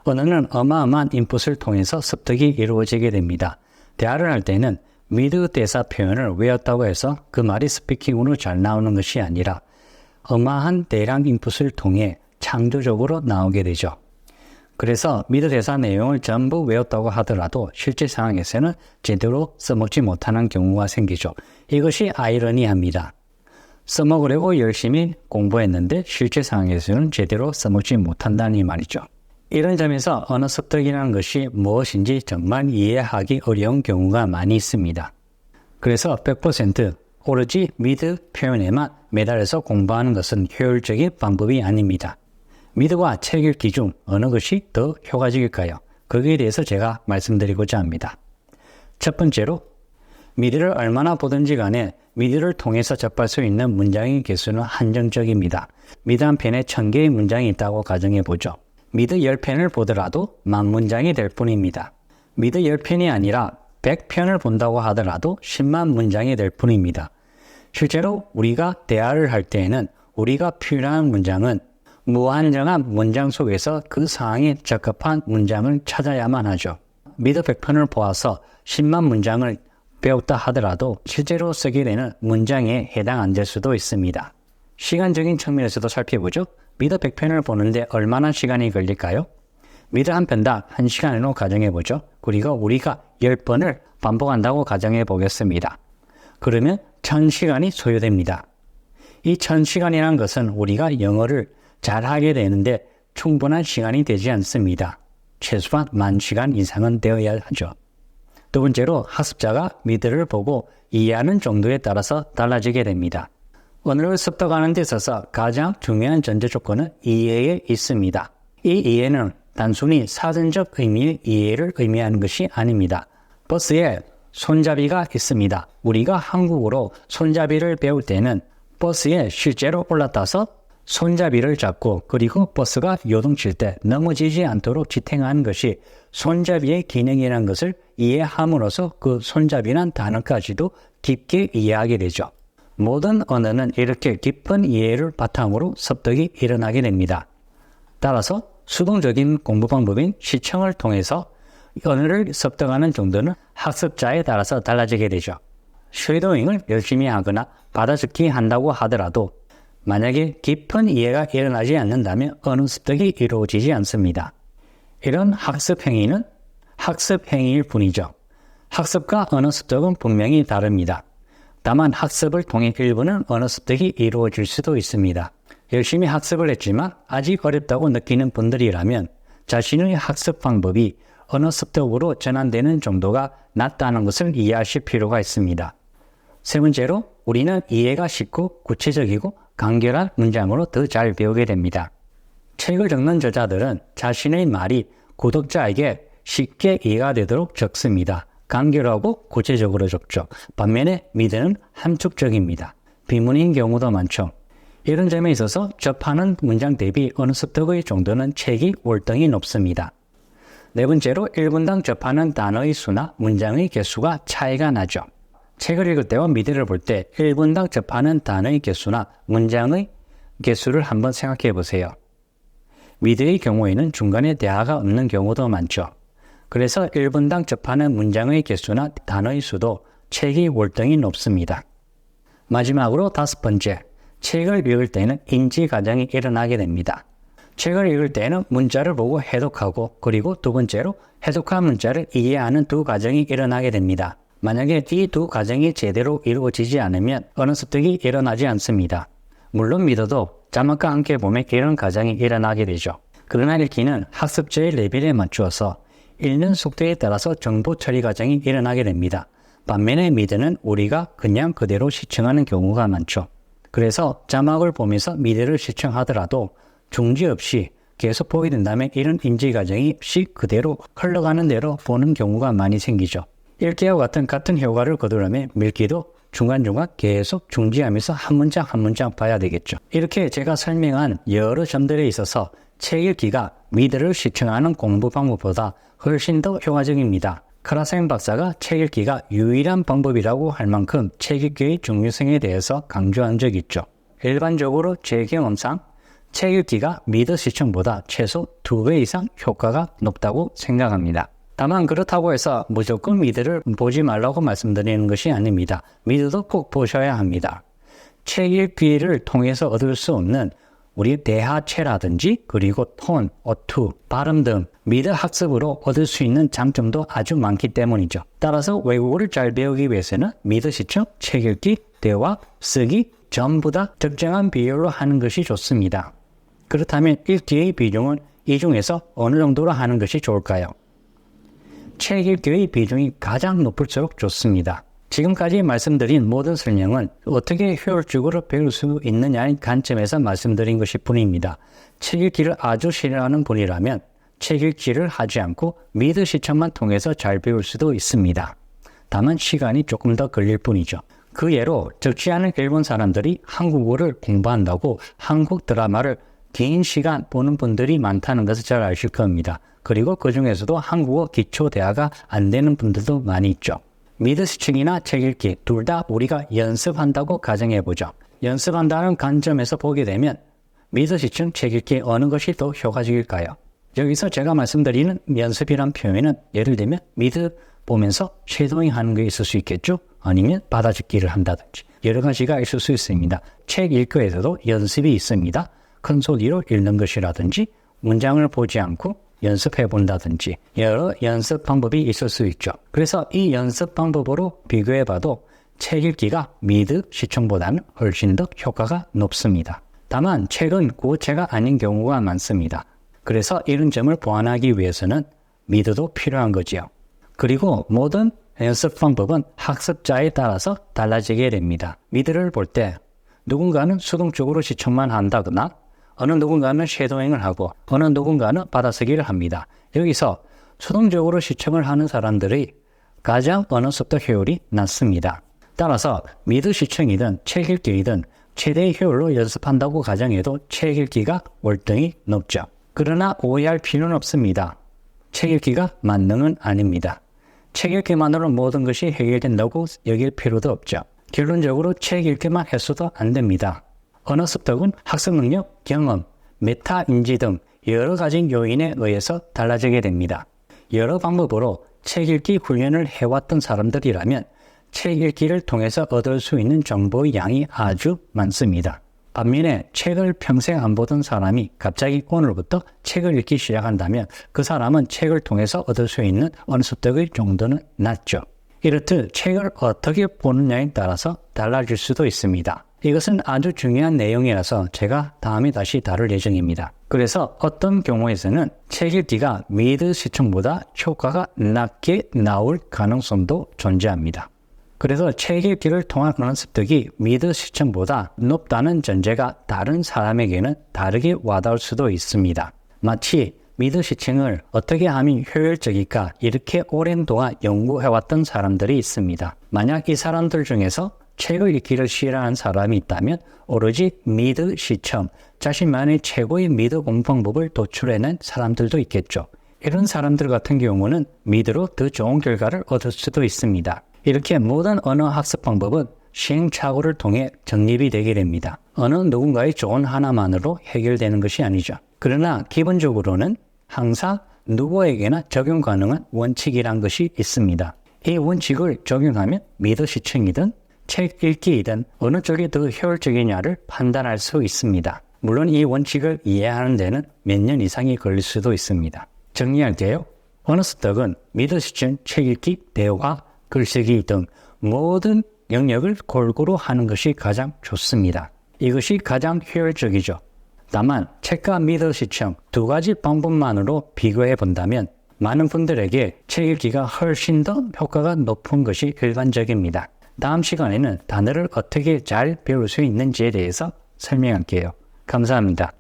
언어는 어마어마한 인풋을 통해서 습득이 이루어지게 됩니다. 대화를 할 때는 미드 대사 표현을 외웠다고 해서 그 말이 스피킹으로 잘 나오는 것이 아니라 어마한 대량 인풋을 통해 창조적으로 나오게 되죠. 그래서 미드 대사 내용을 전부 외웠다고 하더라도 실제 상황에서는 제대로 써먹지 못하는 경우가 생기죠. 이것이 아이러니합니다. 써먹으려고 열심히 공부했는데 실제 상황에서는 제대로 써먹지 못한다는 말이죠. 이런 점에서 언어 습득이라는 것이 무엇인지 정말 이해하기 어려운 경우가 많이 있습니다. 그래서 100% 오로지 미드 표현에만 매달려서 공부하는 것은 효율적인 방법이 아닙니다. 미드와 책 읽기 중 어느 것이 더 효과적일까요? 거기에 대해서 제가 말씀드리고자 합니다. 첫 번째로 미드를 얼마나 보든지 간에 미드를 통해서 접할 수 있는 문장의 개수는 한정적입니다. 미드 한 편에 1000개의 문장이 있다고 가정해보죠. 미드 10편을 보더라도 10,000문장이 될 뿐입니다. 미드 10편이 아니라 100편을 본다고 하더라도 10만 문장이 될 뿐입니다. 실제로 우리가 대화를 할 때에는 우리가 필요한 문장은 무한정한 문장 속에서 그 상황에 적합한 문장을 찾아야만 하죠. 미드 100편을 보아서 10만 문장을 배웠다 하더라도 실제로 쓰게 되는 문장에 해당 안 될 수도 있습니다. 시간적인 측면에서도 살펴보죠. 미드 100편을 보는데 얼마나 시간이 걸릴까요? 미드 한 편당 1시간으로 가정해보죠. 그리고 우리가 10번을 반복한다고 가정해 보겠습니다. 그러면 1000시간이 소요됩니다. 이 1000시간이라는 것은 우리가 영어를 잘하게 되는데 충분한 시간이 되지 않습니다. 최소한 10,000시간 이상은 되어야 하죠. 두 번째로 학습자가 미드를 보고 이해하는 정도에 따라서 달라지게 됩니다. 언어를 습득하는 데 있어서 가장 중요한 전제 조건은 이해에 있습니다. 이 이해는 단순히 사전적 의미의 이해를 의미하는 것이 아닙니다. 버스에 손잡이가 있습니다. 우리가 한국어로 손잡이를 배울 때는 버스에 실제로 올라타서 손잡이를 잡고 그리고 버스가 요동칠 때 넘어지지 않도록 지탱하는 것이 손잡이의 기능이라는 것을 이해함으로써 그 손잡이란 단어까지도 깊게 이해하게 되죠. 모든 언어는 이렇게 깊은 이해를 바탕으로 습득이 일어나게 됩니다. 따라서 수동적인 공부 방법인 시청을 통해서 언어를 습득하는 정도는 학습자에 따라서 달라지게 되죠. 쉐도잉을 열심히 하거나 받아적기 한다고 하더라도 만약에 깊은 이해가 일어나지 않는다면 언어 습득이 이루어지지 않습니다. 이런 학습 행위는 학습 행위일 뿐이죠. 학습과 언어 습득은 분명히 다릅니다. 다만 학습을 통해 일부는 언어 습득이 이루어질 수도 있습니다. 열심히 학습을 했지만 아직 어렵다고 느끼는 분들이라면 자신의 학습 방법이 언어 습득으로 전환되는 정도가 낮다는 것을 이해하실 필요가 있습니다. 세 번째로 우리는 이해가 쉽고 구체적이고 간결한 문장으로 더 잘 배우게 됩니다. 책을 적는 저자들은 자신의 말이 구독자에게 쉽게 이해가 되도록 적습니다. 간결하고 구체적으로 적죠. 반면에 미드는 함축적입니다. 비문인 경우도 많죠. 이런 점에 있어서 접하는 문장 대비 언어 습득의 정도는 책이 월등히 높습니다. 네 번째로 1분당 접하는 단어의 수나 문장의 개수가 차이가 나죠. 책을 읽을 때와 미드를 볼 때 1분당 접하는 단어의 개수나 문장의 개수를 한번 생각해 보세요. 미드의 경우에는 중간에 대화가 없는 경우도 많죠. 그래서 1분당 접하는 문장의 개수나 단어의 수도 책이 월등히 높습니다. 마지막으로 다섯 번째, 책을 읽을 때는 인지 과정이 일어나게 됩니다. 책을 읽을 때는 문자를 보고 해독하고 그리고 두 번째로 해독한 문자를 이해하는 두 과정이 일어나게 됩니다. 만약에 이 두 과정이 제대로 이루어지지 않으면 언어 습득이 일어나지 않습니다. 물론 미드도 자막과 함께 보면 이런 과정이 일어나게 되죠. 그러나 읽기는 학습자의 레벨에 맞추어서 읽는 속도에 따라서 정보 처리 과정이 일어나게 됩니다. 반면에 미드는 우리가 그냥 그대로 시청하는 경우가 많죠. 그래서 자막을 보면서 미드를 시청하더라도 중지 없이 계속 보게 된다면 이런 인지 과정이 없이 그대로 흘러가는 대로 보는 경우가 많이 생기죠. 읽기와 같은 효과를 거두려면 읽기도 중간중간 계속 중지하면서 한 문장 한 문장 봐야 되겠죠. 이렇게 제가 설명한 여러 점들에 있어서 책 읽기가 미드를 시청하는 공부 방법보다 훨씬 더 효과적입니다. 크라센 박사가 책 읽기가 유일한 방법이라고 할 만큼 책 읽기의 중요성에 대해서 강조한 적이 있죠. 일반적으로 제 경험상 책 읽기가 미드 시청보다 최소 2배 이상 효과가 높다고 생각합니다. 다만 그렇다고 해서 무조건 미드를 보지 말라고 말씀드리는 것이 아닙니다. 미드도 꼭 보셔야 합니다. 책 읽기를 통해서 얻을 수 없는 우리 대하체라든지 그리고 톤, 어투, 발음 등 미드 학습으로 얻을 수 있는 장점도 아주 많기 때문이죠. 따라서 외국어를 잘 배우기 위해서는 미드 시청, 책 읽기, 대화, 쓰기 전부 다 적정한 비율로 하는 것이 좋습니다. 그렇다면 읽기의 비중은 이 중에서 어느 정도로 하는 것이 좋을까요? 책 읽기의 비중이 가장 높을수록 좋습니다. 지금까지 말씀드린 모든 설명은 어떻게 효율적으로 배울 수 있느냐의 관점에서 말씀드린 것일 뿐입니다. 책 읽기를 아주 싫어하는 분이라면 책 읽기를 하지 않고 미드 시청만 통해서 잘 배울 수도 있습니다. 다만 시간이 조금 더 걸릴 뿐이죠. 그 예로 적지 않은 일본 사람들이 한국어를 공부한다고 한국 드라마를 긴 시간 보는 분들이 많다는 것을 잘 아실 겁니다. 그리고 그 중에서도 한국어 기초 대화가 안 되는 분들도 많이 있죠. 미드 시청이나 책 읽기 둘 다 우리가 연습한다고 가정해보죠. 연습한다는 관점에서 보게 되면 미드 시청, 책 읽기 어느 것이 더 효과적일까요? 여기서 제가 말씀드리는 연습이란 표현은 예를 들면 미드 보면서 쉐도잉 하는 게 있을 수 있겠죠? 아니면 받아적기를 한다든지 여러 가지가 있을 수 있습니다. 책 읽기에서도 연습이 있습니다. 큰 소리로 읽는 것이라든지 문장을 보지 않고 연습해 본다든지 여러 연습 방법이 있을 수 있죠. 그래서 이 연습 방법으로 비교해 봐도 책 읽기가 미드 시청보다는 훨씬 더 효과가 높습니다. 다만 책은 구어체가 아닌 경우가 많습니다. 그래서 이런 점을 보완하기 위해서는 미드도 필요한 거지요. 그리고 모든 연습 방법은 학습자에 따라서 달라지게 됩니다. 미드를 볼 때 누군가는 수동적으로 시청만 한다거나 어느 누군가는 쉐도잉을 하고 어느 누군가는 받아쓰기를 합니다. 여기서 수동적으로 시청을 하는 사람들이 가장 언어 습득 효율이 낮습니다. 따라서 미드 시청이든 책 읽기이든 최대의 효율로 연습한다고 가정해도 책 읽기가 월등히 높죠. 그러나 오해할 필요는 없습니다. 책 읽기가 만능은 아닙니다. 책 읽기만으로 모든 것이 해결된다고 여길 필요도 없죠. 결론적으로 책 읽기만 해서도 안 됩니다. 언어 습득은 학습 능력, 경험, 메타 인지 등 여러 가지 요인에 의해서 달라지게 됩니다. 여러 방법으로 책 읽기 훈련을 해왔던 사람들이라면 책 읽기를 통해서 얻을 수 있는 정보의 양이 아주 많습니다. 반면에 책을 평생 안 보던 사람이 갑자기 오늘부터 책을 읽기 시작한다면 그 사람은 책을 통해서 얻을 수 있는 언어 습득의 정도는 낮죠. 이렇듯 책을 어떻게 보느냐에 따라서 달라질 수도 있습니다. 이것은 아주 중요한 내용이라서 제가 다음에 다시 다룰 예정입니다. 그래서 어떤 경우에서는 책 읽기가 미드 시청보다 효과가 낮게 나올 가능성도 존재합니다. 그래서 책 읽기를 통한 언어 습득이 미드 시청보다 높다는 전제가 다른 사람에게는 다르게 와닿을 수도 있습니다. 마치 미드 시청을 어떻게 하면 효율적일까 이렇게 오랜 동안 연구해왔던 사람들이 있습니다. 만약 이 사람들 중에서 책을 읽기를 싫어하는 사람이 있다면 오로지 미드 시청, 자신만의 최고의 미드 공부 방법을 도출해낸 사람들도 있겠죠. 이런 사람들 같은 경우는 미드로 더 좋은 결과를 얻을 수도 있습니다. 이렇게 모든 언어 학습 방법은 시행착오를 통해 정립이 되게 됩니다. 어느 누군가의 조언 하나만으로 해결되는 것이 아니죠. 그러나 기본적으로는 항상 누구에게나 적용 가능한 원칙이란 것이 있습니다. 이 원칙을 적용하면 미드 시청이든 책 읽기이든 어느 쪽이 더 효율적이냐를 판단할 수 있습니다. 물론 이 원칙을 이해하는 데는 몇 년 이상이 걸릴 수도 있습니다. 정리할게요. 언어 습득은 미드 시청, 책 읽기, 대화, 글쓰기 등 모든 영역을 골고루 하는 것이 가장 좋습니다. 이것이 가장 효율적이죠. 다만 책과 미드 시청 두 가지 방법만으로 비교해 본다면 많은 분들에게 책 읽기가 훨씬 더 효과가 높은 것이 일반적입니다. 다음 시간에는 단어를 어떻게 잘 배울 수 있는지에 대해서 설명할게요. 감사합니다.